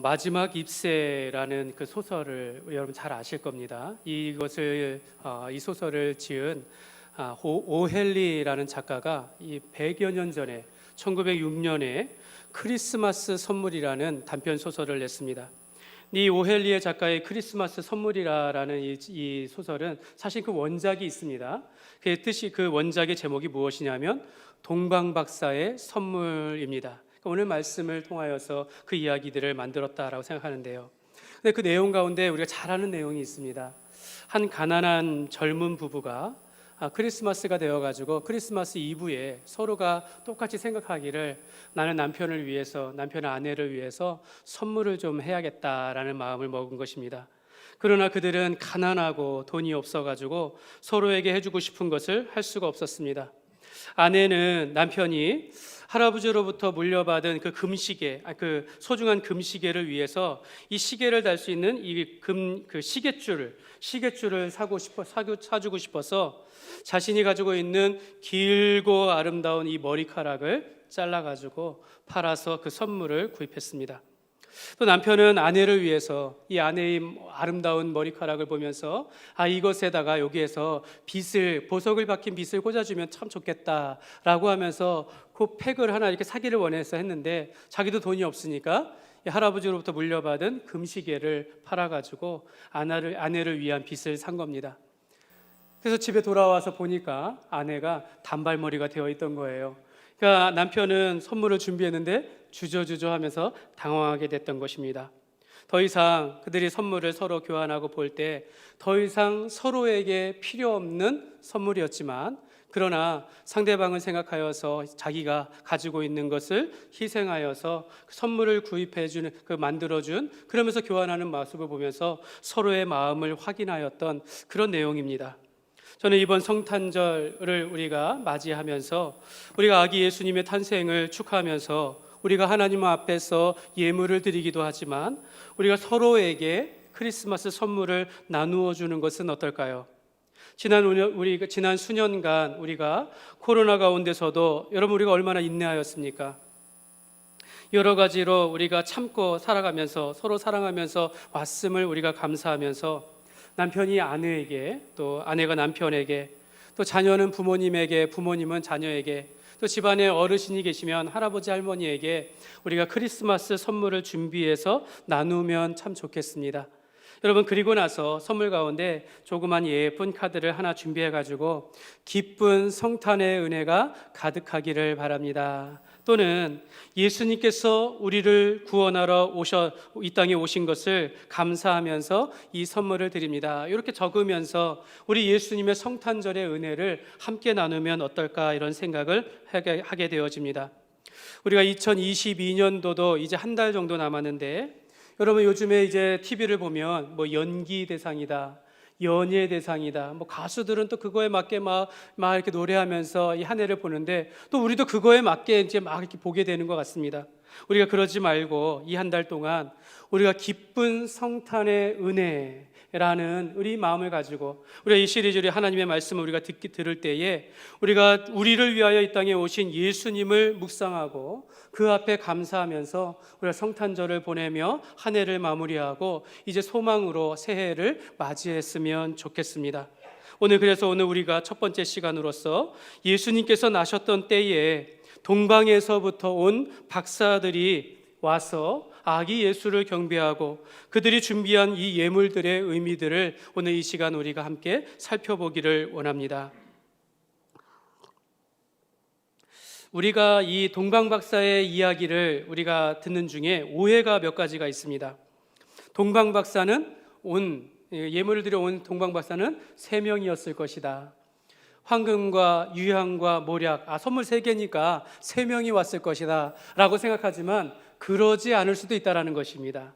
마지막 입새라는 그 소설을 여러분 잘 아실 겁니다. 이 소설을 지은 오헬리라는 작가가 이 100여 년 전에 1906년에 크리스마스 선물이라는 단편 소설을 냈습니다. 이 오헬리의 작가의 크리스마스 선물이라는 이 소설은 사실 그 원작이 있습니다. 그 뜻이, 그 원작의 제목이 무엇이냐면 동방박사의 선물입니다. 오늘 말씀을 통하여서 그 이야기들을 만들었다라고 생각하는데요. 근데 그 내용 가운데 우리가 잘 아는 내용이 있습니다. 한 가난한 젊은 부부가 크리스마스가 되어가지고 크리스마스 이브에 서로가 똑같이 생각하기를 나는 남편을 위해서, 남편의 아내를 위해서 선물을 좀 해야겠다라는 마음을 먹은 것입니다. 그러나 그들은 가난하고 돈이 없어가지고 서로에게 해주고 싶은 것을 할 수가 없었습니다. 아내는 남편이 할아버지로부터 물려받은 그 금시계, 그 소중한 금시계를 위해서 이 시계를 달 수 있는 그 시계줄을 사주고 싶어서 자신이 가지고 있는 길고 아름다운 이 머리카락을 잘라가지고 팔아서 그 선물을 구입했습니다. 또 남편은 아내를 위해서 이 아내의 아름다운 머리카락을 보면서 이것에다가 여기에서 보석을 박힌 빗을 꽂아주면 참 좋겠다라고 하면서 그 팩을 하나 이렇게 사기를 원해서 했는데 자기도 돈이 없으니까 이 할아버지로부터 물려받은 금시계를 팔아가지고 아내를 위한 빗을 산 겁니다. 그래서 집에 돌아와서 보니까 아내가 단발머리가 되어 있던 거예요. 그러니까 남편은 선물을 준비했는데 주저주저 하면서 당황하게 됐던 것입니다. 더 이상 그들이 선물을 서로 교환하고 볼 때 더 이상 서로에게 필요 없는 선물이었지만, 그러나 상대방을 생각하여서 자기가 가지고 있는 것을 희생하여서 선물을 구입해주는, 만들어준, 그러면서 교환하는 모습을 보면서 서로의 마음을 확인하였던 그런 내용입니다. 저는 이번 성탄절을 우리가 맞이하면서 우리가 아기 예수님의 탄생을 축하하면서 우리가 하나님 앞에서 예물을 드리기도 하지만 우리가 서로에게 크리스마스 선물을 나누어 주는 것은 어떨까요? 지난 수년간 우리가 코로나 가운데서도 여러분 우리가 얼마나 인내하였습니까? 여러 가지로 우리가 참고 살아가면서 서로 사랑하면서 왔음을 우리가 감사하면서 남편이 아내에게, 또 아내가 남편에게, 또 자녀는 부모님에게, 부모님은 자녀에게, 또 집안에 어르신이 계시면 할아버지 할머니에게 우리가 크리스마스 선물을 준비해서 나누면 참 좋겠습니다. 여러분, 그리고 나서 선물 가운데 조그만 예쁜 카드를 하나 준비해가지고 기쁜 성탄의 은혜가 가득하기를 바랍니다. 또는 예수님께서 우리를 구원하러 이 땅에 오신 것을 감사하면서 이 선물을 드립니다. 이렇게 적으면서 우리 예수님의 성탄절의 은혜를 함께 나누면 어떨까, 이런 생각을 하게 되어집니다. 우리가 2022년도도 이제 한 달 정도 남았는데, 여러분 요즘에 이제 TV를 보면 연기 대상이다, 연예 대상이다, 가수들은 또 그거에 맞게 막 이렇게 노래하면서 이 한 해를 보는데, 또 우리도 그거에 맞게 이제 막 이렇게 보게 되는 것 같습니다. 우리가 그러지 말고 이 한 달 동안 우리가 기쁜 성탄의 은혜라는 우리 마음을 가지고 우리가 이 시리즈로 하나님의 말씀을 우리가 들을 때에 우리가 우리를 위하여 이 땅에 오신 예수님을 묵상하고 그 앞에 감사하면서 우리가 성탄절을 보내며 한 해를 마무리하고 이제 소망으로 새해를 맞이했으면 좋겠습니다. 그래서 오늘 우리가 첫 번째 시간으로서 예수님께서 나셨던 때에 동방에서부터 온 박사들이 와서 아기 예수를 경배하고 그들이 준비한 이 예물들의 의미들을 오늘 이 시간 우리가 함께 살펴보기를 원합니다. 우리가 이 동방박사의 이야기를 우리가 듣는 중에 오해가 몇 가지가 있습니다. 예물을 들여온 동방박사는 3명이었을 것이다. 황금과 유향과 모략, 선물 3개니까 3명이 왔을 것이다 라고 생각하지만 그러지 않을 수도 있다는 것입니다.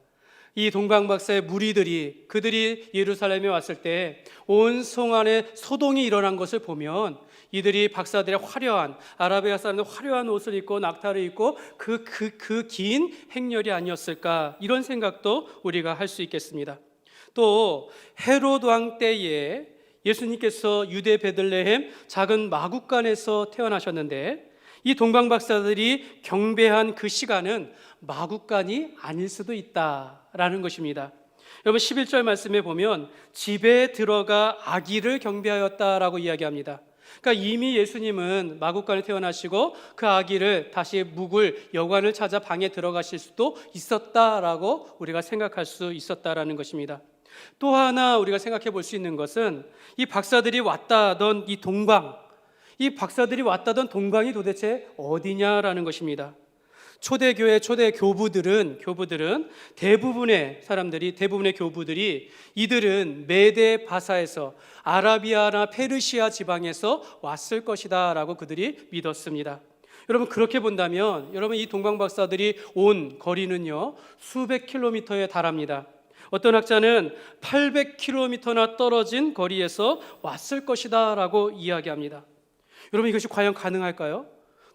이 동방박사의 무리들이, 그들이 예루살렘에 왔을 때 온 성 안에 소동이 일어난 것을 보면 이들이 박사들의 아라비아 사람들 화려한 옷을 입고 낙타를 입고 그 긴 행렬이 아니었을까, 이런 생각도 우리가 할 수 있겠습니다. 또 헤롯 왕 때에 예수님께서 유대 베들레헴 작은 마구간에서 태어나셨는데 이 동방 박사들이 경배한 그 시간은 마구간이 아닐 수도 있다라는 것입니다. 여러분 11절 말씀에 보면 집에 들어가 아기를 경배하였다라고 이야기합니다. 그러니까 이미 예수님은 마구간에 태어나시고 그 아기를 다시 묵을 여관을 찾아 방에 들어가실 수도 있었다라고 우리가 생각할 수 있었다라는 것입니다. 또 하나 우리가 생각해 볼 수 있는 것은 이 박사들이 왔다던 이 박사들이 왔다던 동방이 도대체 어디냐라는 것입니다. 초대교회 초대 교부들은 대부분의 교부들이 이들은 메데 바사에서 아라비아나 페르시아 지방에서 왔을 것이다라고 그들이 믿었습니다. 여러분 그렇게 본다면 여러분 이 동방 박사들이 온 거리는요 수백 킬로미터에 달합니다. 어떤 학자는 800km나 떨어진 거리에서 왔을 것이다라고 이야기합니다. 여러분 이것이 과연 가능할까요?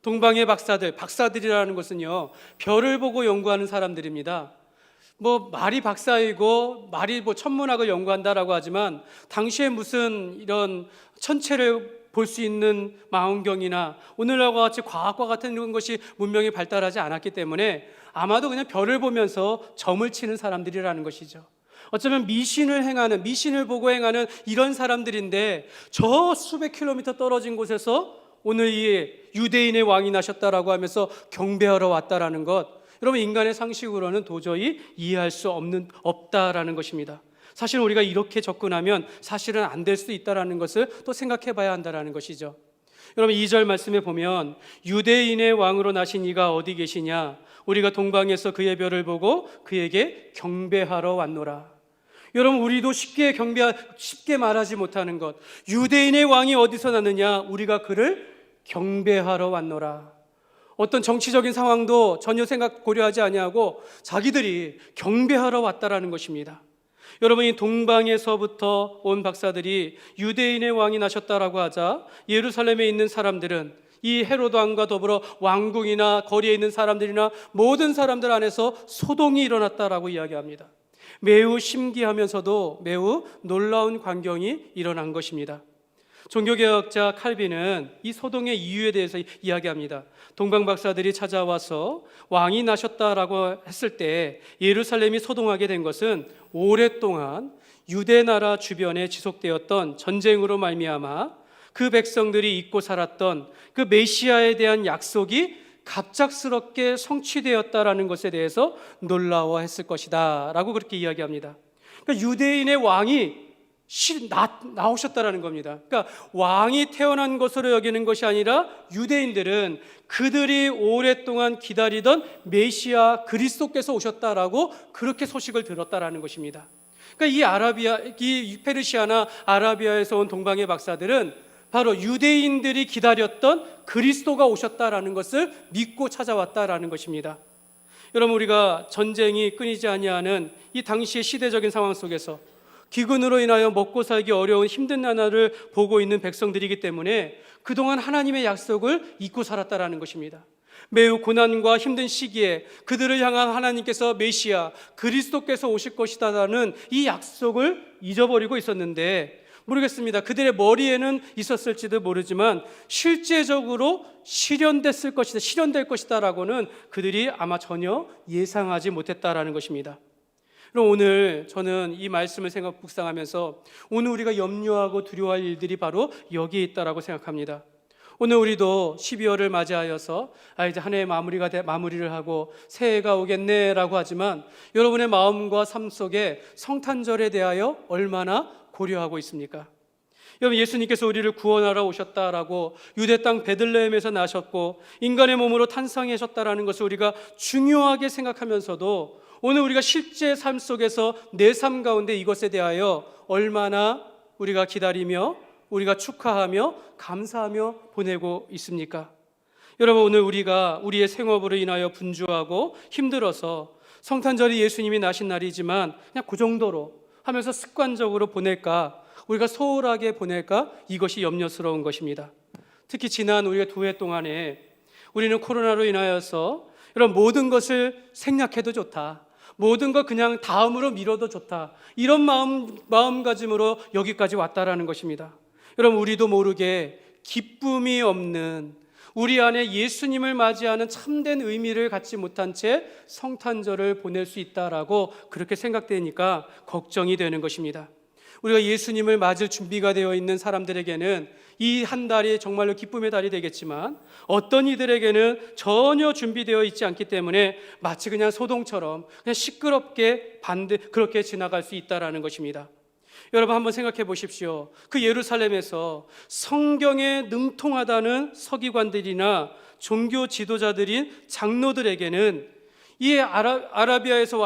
동방의 박사들이라는 것은요 별을 보고 연구하는 사람들입니다. 말이 박사이고 말이 천문학을 연구한다라고 하지만 당시에 무슨 이런 천체를 볼 수 있는 망원경이나 오늘날과 같이 과학과 같은 이런 것이 문명이 발달하지 않았기 때문에 아마도 그냥 별을 보면서 점을 치는 사람들이라는 것이죠. 어쩌면 미신을 보고 행하는 이런 사람들인데 저 수백 킬로미터 떨어진 곳에서 오늘 이 유대인의 왕이 나셨다라고 하면서 경배하러 왔다라는 것, 여러분 인간의 상식으로는 도저히 이해할 수 없다라는 것입니다. 사실 우리가 이렇게 접근하면 사실은 안 될 수 있다라는 것을 또 생각해 봐야 한다라는 것이죠. 여러분 2절 말씀에 보면 유대인의 왕으로 나신 이가 어디 계시냐, 우리가 동방에서 그의 별을 보고 그에게 경배하러 왔노라. 여러분 우리도 쉽게 말하지 못하는 것, 유대인의 왕이 어디서 났느냐, 우리가 그를 경배하러 왔노라. 어떤 정치적인 상황도 전혀 고려하지 아니하고 자기들이 경배하러 왔다라는 것입니다. 여러분 이 동방에서부터 온 박사들이 유대인의 왕이 나셨다라고 하자 예루살렘에 있는 사람들은 이 헤로드 왕과 더불어 왕궁이나 거리에 있는 사람들이나 모든 사람들 안에서 소동이 일어났다라고 이야기합니다. 매우 심기하면서도 매우 놀라운 광경이 일어난 것입니다. 종교개혁자 칼빈은 이 소동의 이유에 대해서 이야기합니다. 동방 박사들이 찾아와서 왕이 나셨다라고 했을 때 예루살렘이 소동하게 된 것은 오랫동안 유대 나라 주변에 지속되었던 전쟁으로 말미암아 그 백성들이 잊고 살았던 그 메시아에 대한 약속이 갑작스럽게 성취되었다라는 것에 대해서 놀라워했을 것이다 라고 그렇게 이야기합니다. 그러니까 유대인의 왕이 나오셨다라는 겁니다. 그러니까 왕이 태어난 것으로 여기는 것이 아니라 유대인들은 그들이 오랫동안 기다리던 메시아 그리스도께서 오셨다라고 그렇게 소식을 들었다라는 것입니다. 그러니까 이 페르시아나 아라비아에서 온 동방의 박사들은 바로 유대인들이 기다렸던 그리스도가 오셨다라는 것을 믿고 찾아왔다라는 것입니다. 여러분 우리가 전쟁이 끊이지 아니하는 이 당시의 시대적인 상황 속에서 기근으로 인하여 먹고 살기 어려운 힘든 나날을 보고 있는 백성들이기 때문에 그동안 하나님의 약속을 잊고 살았다라는 것입니다. 매우 고난과 힘든 시기에 그들을 향한 하나님께서 메시아 그리스도께서 오실 것이다라는 이 약속을 잊어버리고 있었는데, 모르겠습니다. 그들의 머리에는 있었을지도 모르지만 실제적으로 실현될 것이다라고는 그들이 아마 전혀 예상하지 못했다라는 것입니다. 그럼 오늘 저는 이 말씀을 묵상하면서 오늘 우리가 염려하고 두려워할 일들이 바로 여기에 있다라고 생각합니다. 오늘 우리도 12월을 맞이하여서 이제 한 해의 마무리를 하고 새해가 오겠네라고 하지만 여러분의 마음과 삶 속에 성탄절에 대하여 얼마나 고려하고 있습니까? 여러분 예수님께서 우리를 구원하러 오셨다라고 유대 땅 베들레헴에서 나셨고 인간의 몸으로 탄생하셨다라는 것을 우리가 중요하게 생각하면서도 오늘 우리가 실제 삶 속에서 내 삶 가운데 이것에 대하여 얼마나 우리가 기다리며 우리가 축하하며 감사하며 보내고 있습니까? 여러분 오늘 우리가 우리의 생업으로 인하여 분주하고 힘들어서 성탄절이 예수님이 나신 날이지만 그냥 그 정도로 하면서 습관적으로 보낼까, 우리가 소홀하게 보낼까, 이것이 염려스러운 것입니다. 특히 지난 우리가 2해 동안에 우리는 코로나로 인하여서 이런 모든 것을 생략해도 좋다, 모든 것 그냥 다음으로 미뤄도 좋다, 이런 마음가짐으로 여기까지 왔다라는 것입니다. 여러분 우리도 모르게 기쁨이 없는, 우리 안에 예수님을 맞이하는 참된 의미를 갖지 못한 채 성탄절을 보낼 수 있다라고 그렇게 생각되니까 걱정이 되는 것입니다. 우리가 예수님을 맞을 준비가 되어 있는 사람들에게는 이 한 달이 정말로 기쁨의 달이 되겠지만, 어떤 이들에게는 전혀 준비되어 있지 않기 때문에 마치 그냥 소동처럼 그냥 시끄럽게 그렇게 지나갈 수 있다라는 것입니다. 여러분 한번 생각해 보십시오. 그 예루살렘에서 성경에 능통하다는 서기관들이나 종교 지도자들인 장로들에게는 이 아라비아에서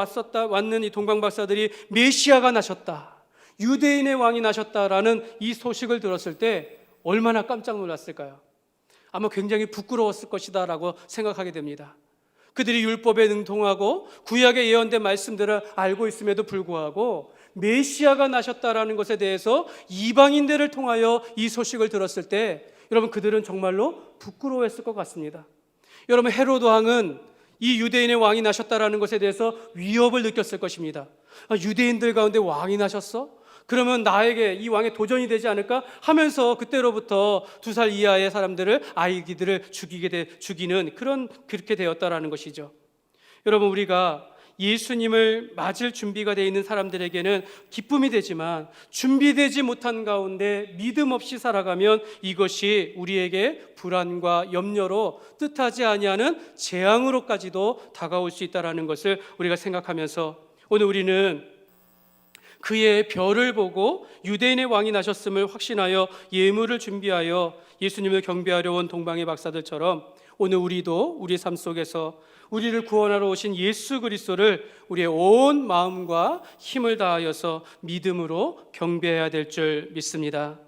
왔는 이 동방박사들이 메시아가 나셨다, 유대인의 왕이 나셨다라는 이 소식을 들었을 때 얼마나 깜짝 놀랐을까요? 아마 굉장히 부끄러웠을 것이다 라고 생각하게 됩니다. 그들이 율법에 능통하고 구약에 예언된 말씀들을 알고 있음에도 불구하고 메시아가 나셨다라는 것에 대해서 이방인들을 통하여 이 소식을 들었을 때 여러분, 그들은 정말로 부끄러워했을 것 같습니다. 여러분, 헤로드 왕은 이 유대인의 왕이 나셨다라는 것에 대해서 위협을 느꼈을 것입니다. 유대인들 가운데 왕이 나셨어? 그러면 나에게 이 왕의 도전이 되지 않을까 하면서 그때로부터 2살 이하의 사람들을, 아이들을 죽이는 그렇게 되었다라는 것이죠. 여러분, 우리가 예수님을 맞을 준비가 되어 있는 사람들에게는 기쁨이 되지만, 준비되지 못한 가운데 믿음 없이 살아가면 이것이 우리에게 불안과 염려로 뜻하지 아니하는 재앙으로까지도 다가올 수 있다는 것을 우리가 생각하면서, 오늘 우리는 그의 별을 보고 유대인의 왕이 나셨음을 확신하여 예물을 준비하여 예수님을 경배하려 온 동방의 박사들처럼 오늘 우리도 우리 삶 속에서 우리를 구원하러 오신 예수 그리스도를 우리의 온 마음과 힘을 다하여서 믿음으로 경배해야 될 줄 믿습니다.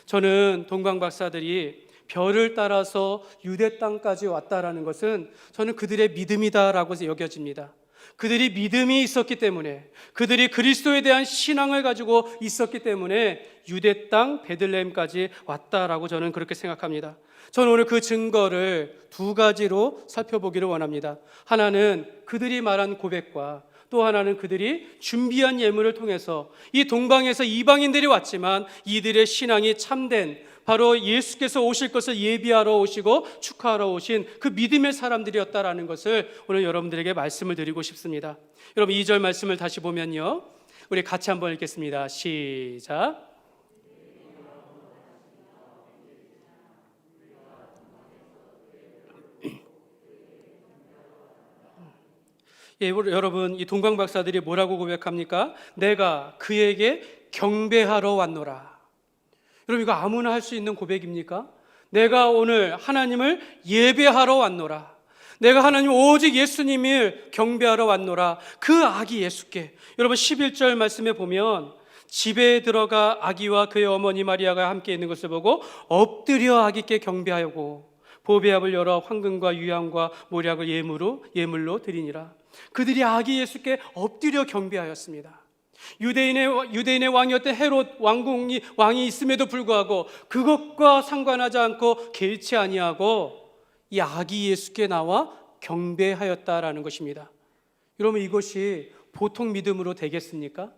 저는 동방 박사들이 별을 따라서 유대 땅까지 왔다라는 것은 저는 그들의 믿음이다라고 여겨집니다. 그들이 믿음이 있었기 때문에, 그들이 그리스도에 대한 신앙을 가지고 있었기 때문에 유대 땅 베들레헴까지 왔다라고 저는 그렇게 생각합니다. 저는 오늘 그 증거를 2가지로 살펴보기를 원합니다. 하나는 그들이 말한 고백과, 또 하나는 그들이 준비한 예물을 통해서 이 동방에서 이방인들이 왔지만 이들의 신앙이 참된, 바로 예수께서 오실 것을 예비하러 오시고 축하하러 오신 그 믿음의 사람들이었다라는 것을 오늘 여러분들에게 말씀을 드리고 싶습니다. 여러분, 2절 말씀을 다시 보면요, 우리 같이 한번 읽겠습니다. 시작. 예, 여러분, 이 동방 박사들이 뭐라고 고백합니까? 내가 그에게 경배하러 왔노라. 여러분, 이거 아무나 할 수 있는 고백입니까? 내가 오늘 하나님을 예배하러 왔노라. 내가 하나님 오직 예수님을 경배하러 왔노라. 그 아기 예수께. 여러분, 11절 말씀에 보면 집에 들어가 아기와 그의 어머니 마리아가 함께 있는 것을 보고 엎드려 아기께 경배하고 보배압을 열어 황금과 유향과 모략을 예물로 드리니라. 그들이 아기 예수께 엎드려 경배하였습니다. 유대인의 왕이었던 헤롯 왕이 있음에도 불구하고 그것과 상관하지 않고 개의치 아니하고 이 아기 예수께 나와 경배하였다라는 것입니다. 여러분, 이것이 보통 믿음으로 되겠습니까?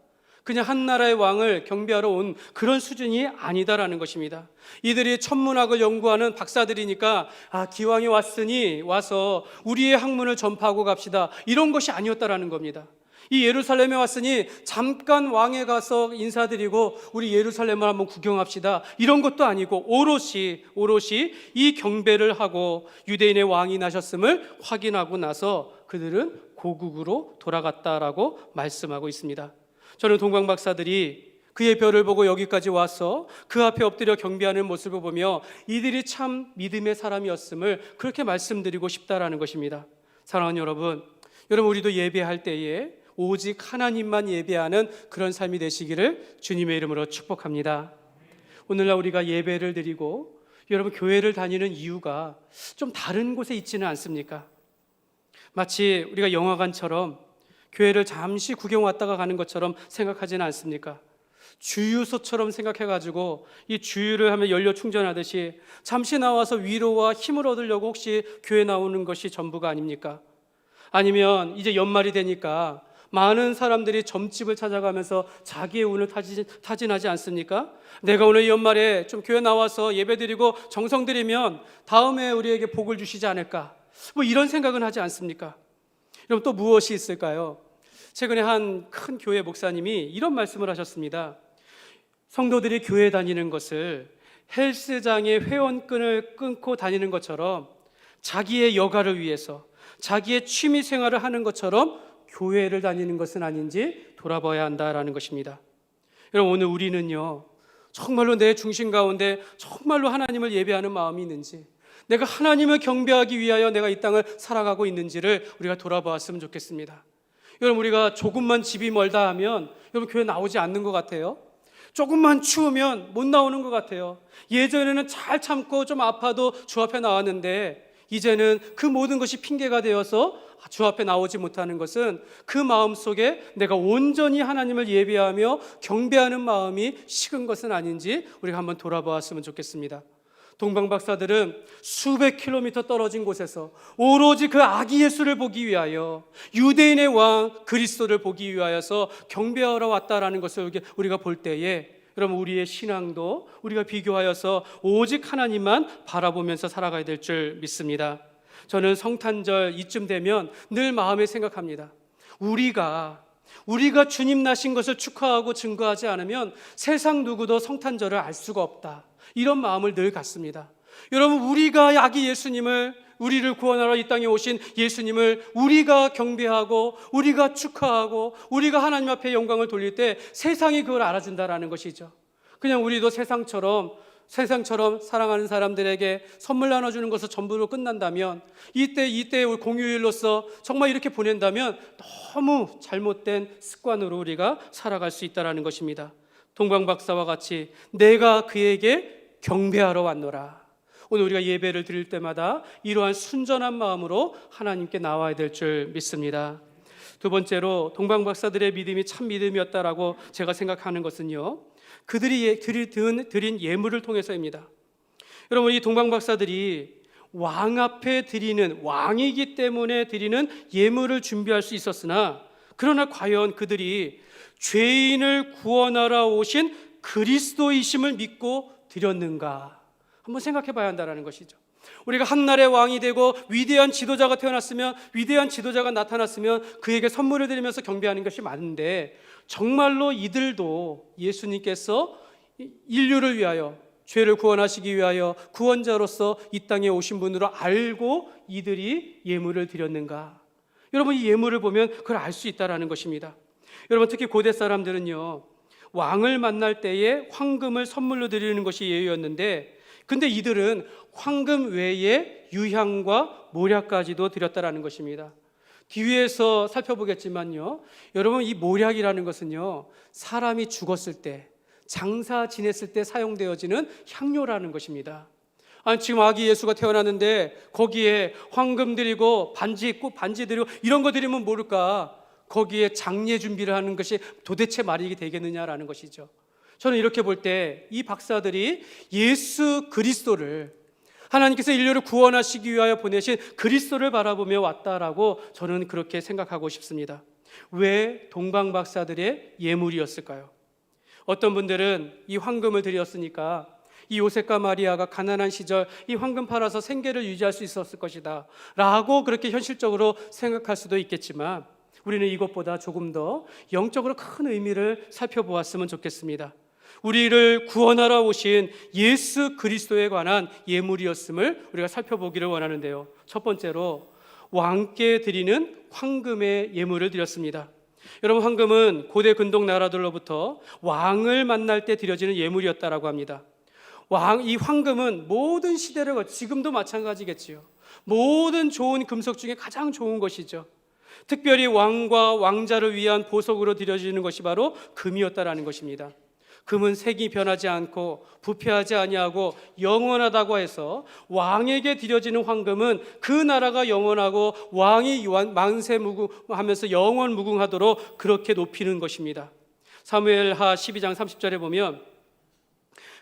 그냥 한 나라의 왕을 경배하러 온 그런 수준이 아니다라는 것입니다. 이들이 천문학을 연구하는 박사들이니까 기왕에 왔으니 와서 우리의 학문을 전파하고 갑시다, 이런 것이 아니었다라는 겁니다. 이 예루살렘에 왔으니 잠깐 왕에 가서 인사드리고 우리 예루살렘을 한번 구경합시다, 이런 것도 아니고 오롯이 이 경배를 하고 유대인의 왕이 나셨음을 확인하고 나서 그들은 고국으로 돌아갔다라고 말씀하고 있습니다. 저는 동방 박사들이 그의 별을 보고 여기까지 와서 그 앞에 엎드려 경배하는 모습을 보며 이들이 참 믿음의 사람이었음을 그렇게 말씀드리고 싶다라는 것입니다. 사랑하는 여러분, 우리도 예배할 때에 오직 하나님만 예배하는 그런 삶이 되시기를 주님의 이름으로 축복합니다. 오늘날 우리가 예배를 드리고 여러분, 교회를 다니는 이유가 좀 다른 곳에 있지는 않습니까? 마치 우리가 영화관처럼 교회를 잠시 구경 왔다가 가는 것처럼 생각하지는 않습니까? 주유소처럼 생각해가지고 이 주유를 하면 연료 충전하듯이 잠시 나와서 위로와 힘을 얻으려고 혹시 교회 나오는 것이 전부가 아닙니까? 아니면 이제 연말이 되니까 많은 사람들이 점집을 찾아가면서 자기의 운을 타진하지 않습니까? 내가 오늘 이 연말에 좀 교회 나와서 예배드리고 정성드리면 다음에 우리에게 복을 주시지 않을까? 뭐 이런 생각은 하지 않습니까? 그럼 또 무엇이 있을까요? 최근에 한 큰 교회 목사님이 이런 말씀을 하셨습니다. 성도들이 교회 다니는 것을 헬스장의 회원권을 끊고 다니는 것처럼 자기의 여가를 위해서 자기의 취미 생활을 하는 것처럼 교회를 다니는 것은 아닌지 돌아봐야 한다라는 것입니다. 여러분, 오늘 우리는요, 정말로 내 중심 가운데 정말로 하나님을 예배하는 마음이 있는지, 내가 하나님을 경배하기 위하여 내가 이 땅을 살아가고 있는지를 우리가 돌아보았으면 좋겠습니다. 여러분, 우리가 조금만 집이 멀다 하면 여러분 교회 나오지 않는 것 같아요. 조금만 추우면 못 나오는 것 같아요. 예전에는 잘 참고 좀 아파도 주 앞에 나왔는데 이제는 그 모든 것이 핑계가 되어서 주 앞에 나오지 못하는 것은 그 마음 속에 내가 온전히 하나님을 예배하며 경배하는 마음이 식은 것은 아닌지 우리가 한번 돌아보았으면 좋겠습니다. 동방박사들은 수백 킬로미터 떨어진 곳에서 오로지 그 아기 예수를 보기 위하여, 유대인의 왕 그리스도를 보기 위하여서 경배하러 왔다라는 것을 우리가 볼 때에, 여러분, 우리의 신앙도 우리가 비교하여서 오직 하나님만 바라보면서 살아가야 될 줄 믿습니다. 저는 성탄절 이쯤 되면 늘 마음에 생각합니다. 우리가 주님 나신 것을 축하하고 증거하지 않으면 세상 누구도 성탄절을 알 수가 없다, 이런 마음을 늘 갖습니다. 여러분, 우리가 아기 예수님을, 우리를 구원하러 이 땅에 오신 예수님을 우리가 경배하고 우리가 축하하고 우리가 하나님 앞에 영광을 돌릴 때 세상이 그걸 알아준다라는 것이죠. 그냥 우리도 세상처럼 사랑하는 사람들에게 선물 나눠주는 것을 전부로 끝난다면, 이때 공휴일로서 정말 이렇게 보낸다면 너무 잘못된 습관으로 우리가 살아갈 수 있다는 것입니다. 동방박사와 같이 내가 그에게 경배하러 왔노라. 오늘 우리가 예배를 드릴 때마다 이러한 순전한 마음으로 하나님께 나와야 될 줄 믿습니다. 두 번째로 동방박사들의 믿음이 참 믿음이었다라고 제가 생각하는 것은요, 그들이 드린 예물을 통해서입니다. 여러분, 이 동방박사들이 왕 앞에 드리는, 왕이기 때문에 드리는 예물을 준비할 수 있었으나, 그러나 과연 그들이 죄인을 구원하러 오신 그리스도이심을 믿고 드렸는가? 한번 생각해 봐야 한다는 것이죠. 우리가 한나라의 왕이 되고 위대한 지도자가 태어났으면, 위대한 지도자가 나타났으면 그에게 선물을 드리면서 경배하는 것이 맞는데, 정말로 이들도 예수님께서 인류를 위하여, 죄를 구원하시기 위하여 구원자로서 이 땅에 오신 분으로 알고 이들이 예물을 드렸는가? 여러분, 이 예물을 보면 그걸 알 수 있다는 것입니다. 여러분, 특히 고대 사람들은요, 왕을 만날 때에 황금을 선물로 드리는 것이 예의였는데, 근데 이들은 황금 외에 유향과 모략까지도 드렸다라는 것입니다. 뒤에서 살펴보겠지만요, 여러분, 이 모략이라는 것은요, 사람이 죽었을 때, 장사 지냈을 때 사용되어지는 향료라는 것입니다. 아니, 지금 아기 예수가 태어났는데 거기에 황금 드리고 반지 입고 반지 드리고 이런 거 드리면 모를까, 거기에 장례 준비를 하는 것이 도대체 말이 되겠느냐라는 것이죠. 저는 이렇게 볼 때 이 박사들이 예수 그리스도를, 하나님께서 인류를 구원하시기 위하여 보내신 그리스도를 바라보며 왔다라고 저는 그렇게 생각하고 싶습니다. 왜 동방박사들의 예물이었을까요? 어떤 분들은 이 황금을 드렸으니까 이 요셉과 마리아가 가난한 시절 이 황금 팔아서 생계를 유지할 수 있었을 것이다 라고 그렇게 현실적으로 생각할 수도 있겠지만, 우리는 이것보다 조금 더 영적으로 큰 의미를 살펴보았으면 좋겠습니다. 우리를 구원하러 오신 예수 그리스도에 관한 예물이었음을 우리가 살펴보기를 원하는데요, 첫 번째로 왕께 드리는 황금의 예물을 드렸습니다. 여러분, 황금은 고대 근동 나라들로부터 왕을 만날 때 드려지는 예물이었다라고 합니다. 이 황금은 모든 시대를, 지금도 마찬가지겠지요, 모든 좋은 금속 중에 가장 좋은 것이죠. 특별히 왕과 왕자를 위한 보석으로 드려지는 것이 바로 금이었다라는 것입니다. 금은 색이 변하지 않고 부패하지 아니하고 영원하다고 해서 왕에게 드려지는 황금은 그 나라가 영원하고 왕이 만세무궁하면서 영원무궁하도록 그렇게 높이는 것입니다. 사무엘하 12장 30절에 보면,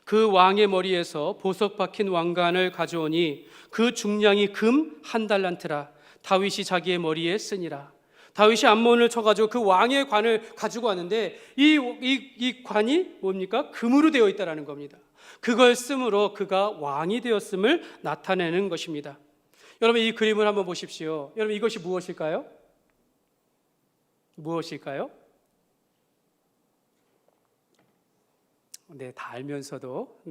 그 왕의 머리에서 보석 박힌 왕관을 가져오니 그 중량이 금 한 달란트라. 다윗이 자기의 머리에 쓰니라. 다윗이 암몬을 쳐가지고 그 왕의 관을 가지고 왔는데 이 관이 뭡니까? 금으로 되어 있다라는 겁니다. 그걸 쓰므로 그가 왕이 되었음을 나타내는 것입니다. 여러분, 이 그림을 한번 보십시오. 여러분, 이것이 무엇일까요? 무엇일까요? 네, 다 알면서도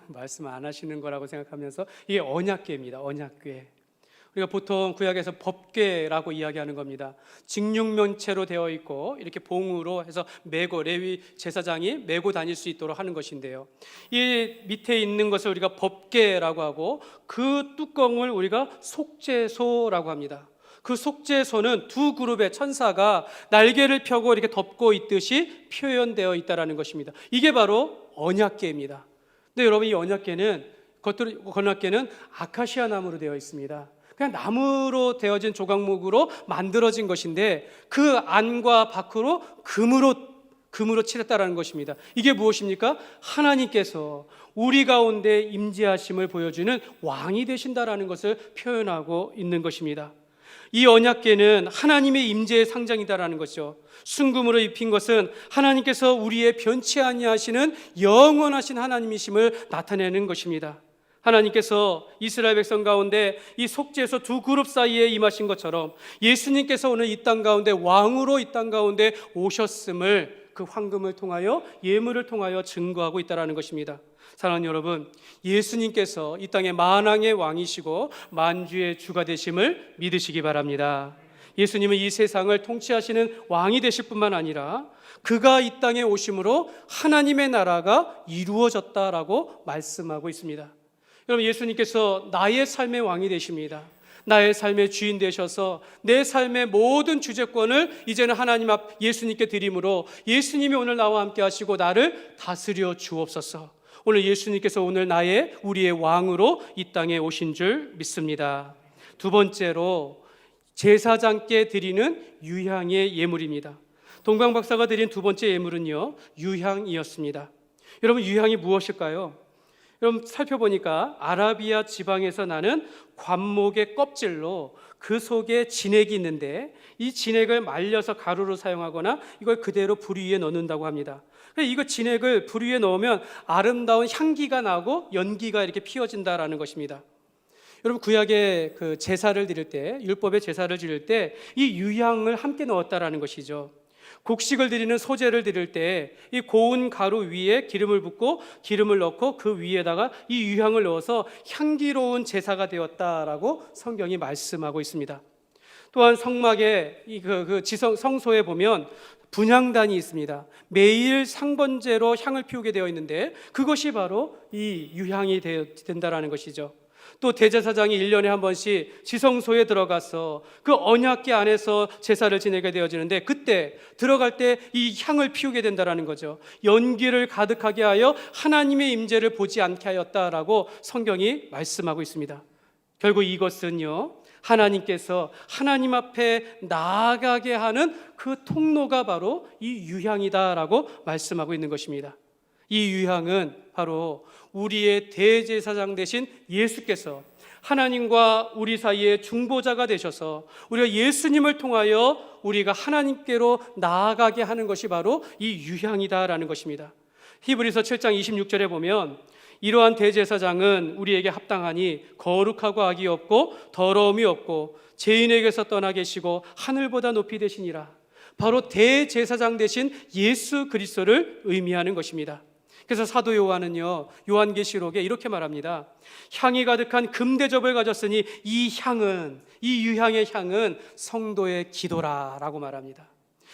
말씀 안 하시는 거라고 생각하면서 이게 언약궤입니다. 언약궤. 우리가 보통 구약에서 법궤라고 이야기하는 겁니다. 직육면체로 되어 있고 이렇게 봉으로 해서 메고, 레위 제사장이 메고 다닐 수 있도록 하는 것인데요, 이 밑에 있는 것을 우리가 법궤라고 하고 그 뚜껑을 우리가 속죄소라고 합니다. 그 속죄소는 두 그룹의 천사가 날개를 펴고 이렇게 덮고 있듯이 표현되어 있다는 것입니다. 이게 바로 언약궤입니다. 근데 여러분, 이 언약궤는 아카시아 나무로 되어 있습니다. 그냥 나무로 되어진 조각목으로 만들어진 것인데 그 안과 밖으로 금으로 칠했다라는 것입니다. 이게 무엇입니까? 하나님께서 우리 가운데 임재하심을 보여주는 왕이 되신다라는 것을 표현하고 있는 것입니다. 이 언약궤는 하나님의 임재의 상징이다라는 것이죠. 순금으로 입힌 것은 하나님께서 우리의 변치 아니하시는 영원하신 하나님이심을 나타내는 것입니다. 하나님께서 이스라엘 백성 가운데 이 속죄소 두 그룹 사이에 임하신 것처럼 예수님께서 오늘 이 땅 가운데 왕으로 이 땅 가운데 오셨음을 그 황금을 통하여, 예물을 통하여 증거하고 있다는 것입니다. 사랑하는 여러분, 예수님께서 이 땅의 만왕의 왕이시고 만주의 주가 되심을 믿으시기 바랍니다. 예수님은 이 세상을 통치하시는 왕이 되실 뿐만 아니라 그가 이 땅에 오심으로 하나님의 나라가 이루어졌다라고 말씀하고 있습니다. 여러분, 예수님께서 나의 삶의 왕이 되십니다. 나의 삶의 주인 되셔서 내 삶의 모든 주재권을 이제는 하나님 앞 예수님께 드림으로 예수님이 오늘 나와 함께 하시고 나를 다스려 주옵소서. 오늘 예수님께서 오늘 우리의 왕으로 이 땅에 오신 줄 믿습니다. 두 번째로 제사장께 드리는 유향의 예물입니다. 동방 박사가 드린 두 번째 예물은요, 유향이었습니다. 여러분, 유향이 무엇일까요? 여러분, 살펴보니까 아라비아 지방에서 나는 관목의 껍질로 그 속에 진액이 있는데 이 진액을 말려서 가루로 사용하거나 이걸 그대로 불 위에 넣는다고 합니다. 이거 진액을 불 위에 넣으면 아름다운 향기가 나고 연기가 이렇게 피어진다라는 것입니다. 여러분, 구약의 그 제사를 드릴 때, 율법의 제사를 드릴 때 이 유향을 함께 넣었다라는 것이죠. 곡식을 드리는 소제를 드릴 때 이 고운 가루 위에 기름을 붓고 기름을 넣고 그 위에다가 이 유향을 넣어서 향기로운 제사가 되었다라고 성경이 말씀하고 있습니다. 또한 성막에 성소에 보면 분향단이 있습니다. 매일 상번제로 향을 피우게 되어 있는데 그것이 바로 이 유향이 된다라는 것이죠. 또 대제사장이 1년에 한 번씩 지성소에 들어가서 그 언약궤 안에서 제사를 지내게 되어지는데 그때 들어갈 때 이 향을 피우게 된다라는 거죠. 연기를 가득하게 하여 하나님의 임재를 보지 않게 하였다라고 성경이 말씀하고 있습니다. 결국 이것은요, 하나님께서 하나님 앞에 나아가게 하는 그 통로가 바로 이 유향이다라고 말씀하고 있는 것입니다. 이 유향은 바로 우리의 대제사장 되신 예수께서 하나님과 우리 사이에 중보자가 되셔서 우리가 예수님을 통하여 우리가 하나님께로 나아가게 하는 것이 바로 이 유향이다라는 것입니다. 히브리서 7장 26절에 보면 이러한 대제사장은 우리에게 합당하니 거룩하고 악이 없고 더러움이 없고 죄인에게서 떠나 계시고 하늘보다 높이 되시니라. 바로 대제사장 되신 예수 그리스도를 의미하는 것입니다. 그래서 사도 요한은요, 요한계시록에 이렇게 말합니다. 향이 가득한 금대접을 가졌으니 이 유향의 향은 성도의 기도라라고 말합니다.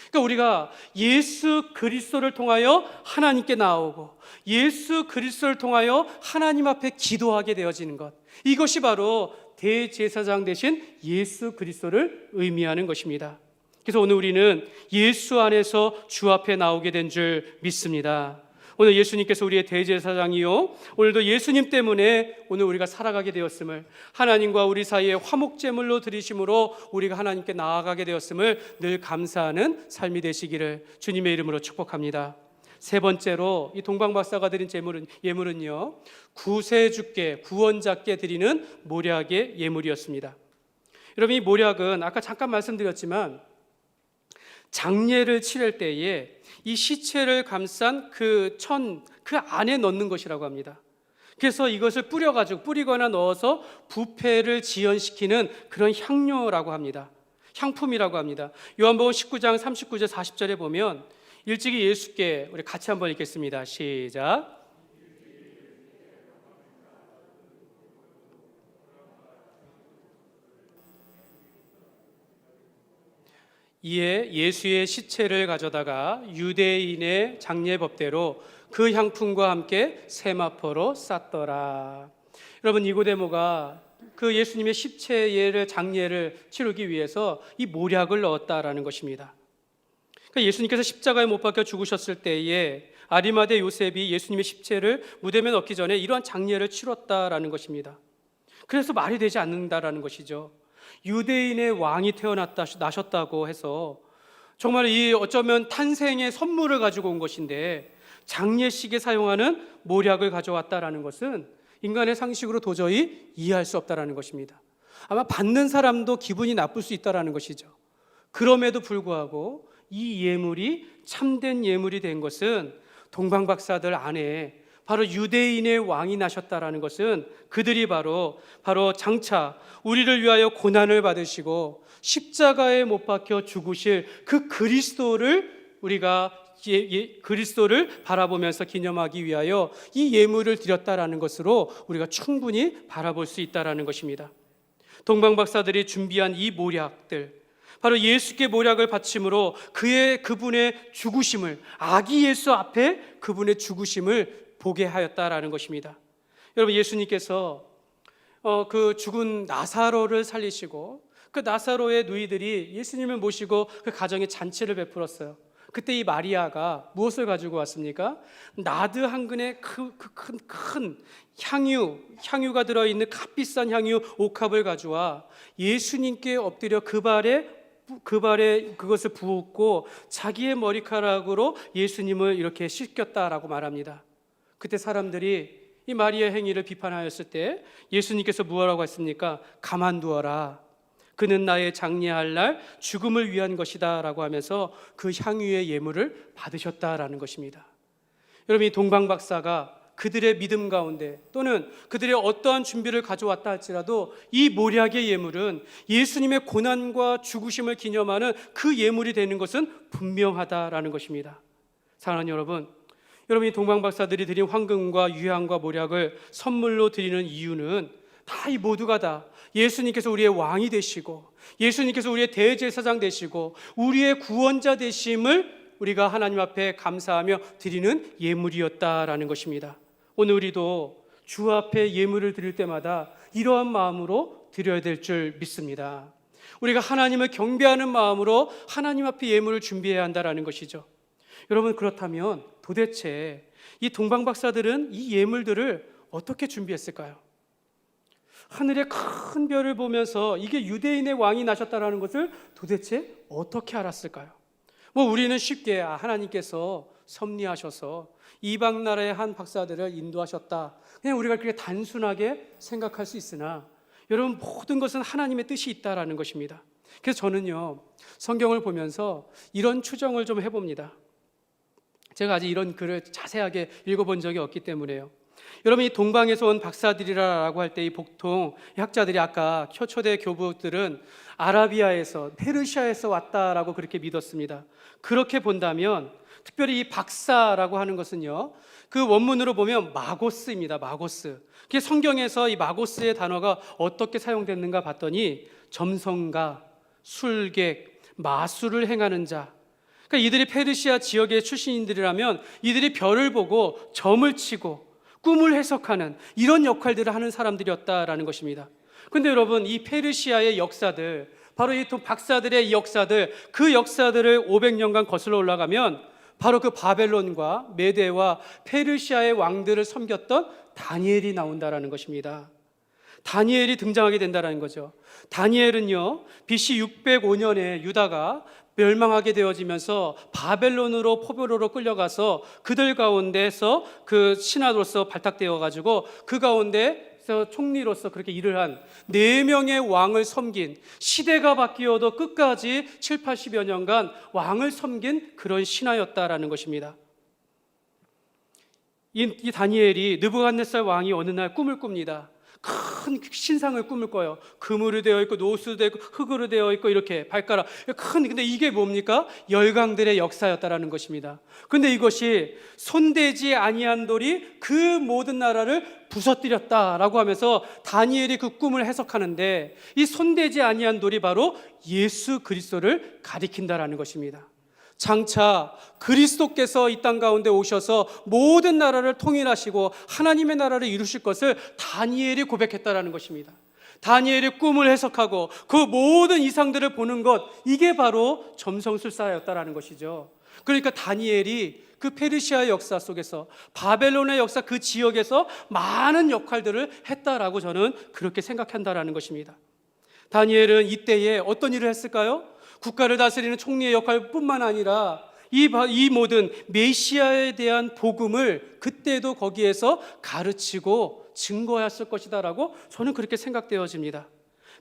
그러니까 우리가 예수 그리스도를 통하여 하나님께 나오고 예수 그리스도를 통하여 하나님 앞에 기도하게 되어지는 것, 이것이 바로 대제사장 되신 예수 그리스도를 의미하는 것입니다. 그래서 오늘 우리는 예수 안에서 주 앞에 나오게 된 줄 믿습니다. 오늘 예수님께서 우리의 대제사장이요, 오늘도 예수님 때문에 오늘 우리가 살아가게 되었음을, 하나님과 우리 사이에 화목제물로 드리심으로 우리가 하나님께 나아가게 되었음을 늘 감사하는 삶이 되시기를 주님의 이름으로 축복합니다. 세 번째로 이 동방박사가 드린 예물은요, 구세주께, 구원자께 드리는 모략의 예물이었습니다. 여러분, 이 모략은 아까 잠깐 말씀드렸지만 장례를 치를 때에 이 시체를 감싼 그 안에 넣는 것이라고 합니다. 그래서 이것을 뿌리거나 넣어서 부패를 지연시키는 그런 향료라고 합니다. 향품이라고 합니다. 요한복음 19장 39절 40절에 보면 일찍이 예수께, 우리 같이 한번 읽겠습니다. 시작. 이에 예수의 시체를 가져다가 유대인의 장례법대로 그 향품과 함께 세마포로 쌌더라. 여러분, 니고데모가 그 예수님의 십체의 장례를 치르기 위해서 이 모략을 넣었다라는 것입니다. 그러니까 예수님께서 십자가에 못 박혀 죽으셨을 때에 아리마대 요셉이 예수님의 십체를 무덤에 넣기 전에 이러한 장례를 치렀다라는 것입니다. 그래서 말이 되지 않는다라는 것이죠. 유대인의 왕이 나셨다고 해서 정말 이 어쩌면 탄생의 선물을 가지고 온 것인데 장례식에 사용하는 모략을 가져왔다라는 것은 인간의 상식으로 도저히 이해할 수 없다라는 것입니다. 아마 받는 사람도 기분이 나쁠 수 있다라는 것이죠. 그럼에도 불구하고 이 예물이 참된 예물이 된 것은 동방박사들 안에 바로 유대인의 왕이 나셨다라는 것은 그들이 바로 장차 우리를 위하여 고난을 받으시고 십자가에 못 박혀 죽으실 그 그리스도를 우리가 그리스도를 바라보면서 기념하기 위하여 이 예물을 드렸다라는 것으로 우리가 충분히 바라볼 수 있다라는 것입니다. 동방박사들이 준비한 이 모략들, 바로 예수께 모략을 바침으로 그분의 죽으심을, 아기 예수 앞에 그분의 죽으심을 보게 하였다라는 것입니다. 여러분, 예수님께서 그 죽은 나사로를 살리시고 그 나사로의 누이들이 예수님을 모시고 그 가정에 잔치를 베풀었어요. 그때 이 마리아가 무엇을 가지고 왔습니까? 나드 한 근의 큰 향유가 들어있는 값비싼 향유 옥합을 가져와 예수님께 엎드려 그 발에 그것을 부었고 자기의 머리카락으로 예수님을 이렇게 씻겼다라고 말합니다. 그때 사람들이 이 마리아의 행위를 비판하였을 때 예수님께서 무엇라고 했습니까? 가만두어라. 그는 나의 장례할 날 죽음을 위한 것이다 라고 하면서 그 향유의 예물을 받으셨다라는 것입니다. 여러분, 이 동방박사가 그들의 믿음 가운데 또는 그들의 어떠한 준비를 가져왔다 할지라도 이 모략의 예물은 예수님의 고난과 죽으심을 기념하는 그 예물이 되는 것은 분명하다라는 것입니다. 사랑하는 여러분, 이 동방박사들이 드린 황금과 유향과 모략을 선물로 드리는 이유는 다 이 모두가 다 예수님께서 우리의 왕이 되시고 예수님께서 우리의 대제사장 되시고 우리의 구원자 되심을 우리가 하나님 앞에 감사하며 드리는 예물이었다라는 것입니다. 오늘 우리도 주 앞에 예물을 드릴 때마다 이러한 마음으로 드려야 될 줄 믿습니다. 우리가 하나님을 경배하는 마음으로 하나님 앞에 예물을 준비해야 한다라는 것이죠. 여러분, 그렇다면 도대체 이 동방박사들은 이 예물들을 어떻게 준비했을까요? 하늘의 큰 별을 보면서 이게 유대인의 왕이 나셨다라는 것을 도대체 어떻게 알았을까요? 우리는 쉽게 하나님께서 섭리하셔서 이방 나라의 한 박사들을 인도하셨다, 그냥 우리가 그렇게 단순하게 생각할 수 있으나 여러분, 모든 것은 하나님의 뜻이 있다라는 것입니다. 그래서 저는요, 성경을 보면서 이런 추정을 좀 해봅니다. 제가 아직 이런 글을 자세하게 읽어본 적이 없기 때문에요. 여러분, 이 동방에서 온 박사들이라고 할 때 이 보통 학자들이, 아까 초대 교부들은 아라비아에서, 페르시아에서 왔다라고 그렇게 믿었습니다. 그렇게 본다면 특별히 이 박사라고 하는 것은요, 그 원문으로 보면 마고스입니다. 마고스. 그게 성경에서 이 마고스의 단어가 어떻게 사용됐는가 봤더니 점성가, 술객, 마술을 행하는 자. 그러니까 이들이 페르시아 지역의 출신인들이라면 이들이 별을 보고 점을 치고 꿈을 해석하는 이런 역할들을 하는 사람들이었다라는 것입니다. 그런데 여러분, 이 페르시아의 역사들, 바로 이 박사들의 역사들, 그 역사들을 500년간 거슬러 올라가면 바로 그 바벨론과 메대와 페르시아의 왕들을 섬겼던 다니엘이 나온다라는 것입니다. 다니엘이 등장하게 된다는 거죠. 다니엘은요, BC 605년에 유다가 멸망하게 되어지면서 바벨론으로 포로로 끌려가서 그들 가운데서 그 신하로서 발탁되어 가지고 그 가운데 그래서 총리로서 그렇게 일을 한 4명의 왕을 섬긴, 시대가 바뀌어도 끝까지 7, 80여 년간 왕을 섬긴 그런 신하였다라는 것입니다. 이 다니엘이 느부갓네살 왕이 어느 날 꿈을 꿉니다. 큰 신상을 꿈을 꿔요. 금으로 되어 있고 노수로 되어 있고 흙으로 되어 있고 이렇게 발가락 근데 이게 뭡니까? 열강들의 역사였다라는 것입니다. 근데 이것이 손대지 아니한 돌이 그 모든 나라를 부서뜨렸다라고 하면서 다니엘이 그 꿈을 해석하는데, 이 손대지 아니한 돌이 바로 예수 그리스도를 가리킨다라는 것입니다. 장차 그리스도께서 이 땅 가운데 오셔서 모든 나라를 통일하시고 하나님의 나라를 이루실 것을 다니엘이 고백했다라는 것입니다. 다니엘이 꿈을 해석하고 그 모든 이상들을 보는 것, 이게 바로 점성술사였다라는 것이죠. 그러니까 다니엘이 그 페르시아의 역사 속에서, 바벨론의 역사 그 지역에서 많은 역할들을 했다라고 저는 그렇게 생각한다라는 것입니다. 다니엘은 이때에 어떤 일을 했을까요? 국가를 다스리는 총리의 역할뿐만 아니라 이 모든 메시아에 대한 복음을 그때도 거기에서 가르치고 증거했을 것이다라고 저는 그렇게 생각되어집니다.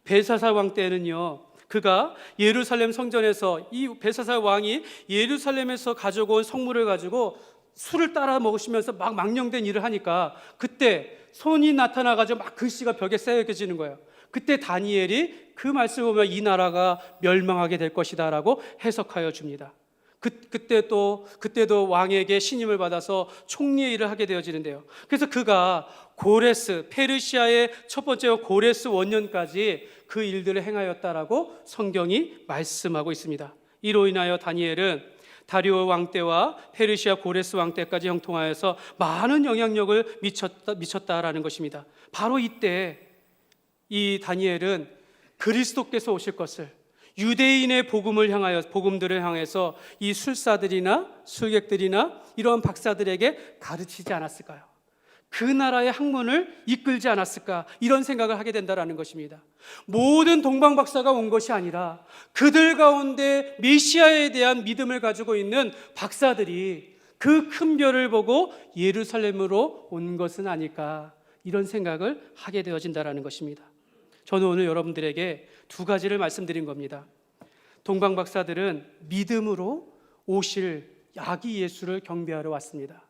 벨사살 왕 때는요, 그가 예루살렘 성전에서, 이 벨사살 왕이 예루살렘에서 가져온 성물을 가지고 술을 따라 먹으시면서 막 망령된 일을 하니까 그때 손이 나타나가지고 막 글씨가 벽에 새겨지는 거예요. 그때 다니엘이 그 말씀을 보면 이 나라가 멸망하게 될 것이다 라고 해석하여 줍니다. 그때도 왕에게 신임을 받아서 총리의 일을 하게 되어지는데요. 그래서 그가 고레스, 페르시아의 첫 번째 고레스 원년까지 그 일들을 행하였다라고 성경이 말씀하고 있습니다. 이로 인하여 다니엘은 다리오 왕 때와 페르시아 고레스 왕 때까지 형통하여서 많은 영향력을 미쳤다라는 것입니다. 바로 이때 이 다니엘은 그리스도께서 오실 것을, 유대인의 복음들을 향해서 이 술사들이나 술객들이나 이런 박사들에게 가르치지 않았을까요? 그 나라의 학문을 이끌지 않았을까? 이런 생각을 하게 된다는 것입니다. 모든 동방박사가 온 것이 아니라 그들 가운데 메시아에 대한 믿음을 가지고 있는 박사들이 그 큰 별을 보고 예루살렘으로 온 것은 아닐까, 이런 생각을 하게 되어진다는 것입니다. 저는 오늘 여러분들에게 2가지를 말씀드린 겁니다. 동방박사들은 믿음으로 오실 아기 예수를 경배하러 왔습니다.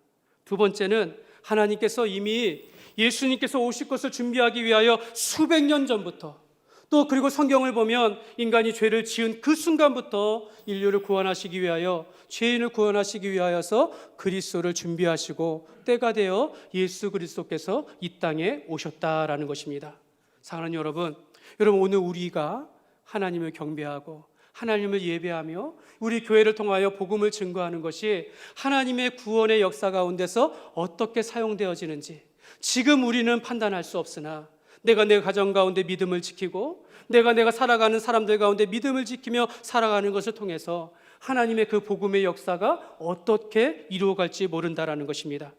2번째는 하나님께서 이미 예수님께서 오실 것을 준비하기 위하여 수백 년 전부터, 또 그리고 성경을 보면 인간이 죄를 지은 그 순간부터 인류를 구원하시기 위하여, 죄인을 구원하시기 위하여서 그리스도를 준비하시고 때가 되어 예수 그리스도께서 이 땅에 오셨다라는 것입니다. 사랑하는 여러분 오늘 우리가 하나님을 경배하고 하나님을 예배하며 우리 교회를 통하여 복음을 증거하는 것이 하나님의 구원의 역사 가운데서 어떻게 사용되어지는지 지금 우리는 판단할 수 없으나, 내가 내 가정 가운데 믿음을 지키고 내가 살아가는 사람들 가운데 믿음을 지키며 살아가는 것을 통해서 하나님의 그 복음의 역사가 어떻게 이루어갈지 모른다라는 것입니다.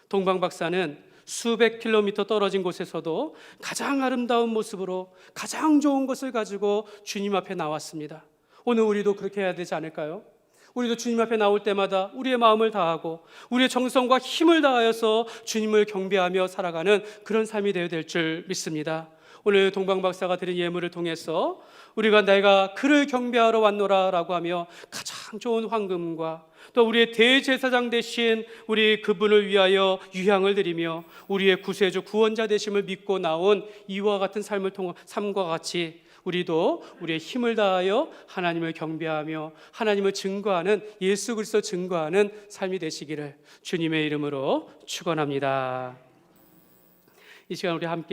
동방박사는 수백 킬로미터 떨어진 곳에서도 가장 아름다운 모습으로 가장 좋은 것을 가지고 주님 앞에 나왔습니다. 오늘 우리도 그렇게 해야 되지 않을까요? 우리도 주님 앞에 나올 때마다 우리의 마음을 다하고 우리의 정성과 힘을 다하여서 주님을 경배하며 살아가는 그런 삶이 되어야 될 줄 믿습니다. 오늘 동방박사가 드린 예물을 통해서 우리가 내가 그를 경배하러 왔노라 라고 하며 가장 좋은 황금과 또 우리의 대제사장 되신 우리 그분을 위하여 유향을 드리며 우리의 구세주 구원자 되심을 믿고 나온 이와 같은 삶과 같이 우리도 우리의 힘을 다하여 하나님을 경배하며 하나님을 증거하는, 예수 그리스도 증거하는 삶이 되시기를 주님의 이름으로 축원합니다. 이 시간 우리 함께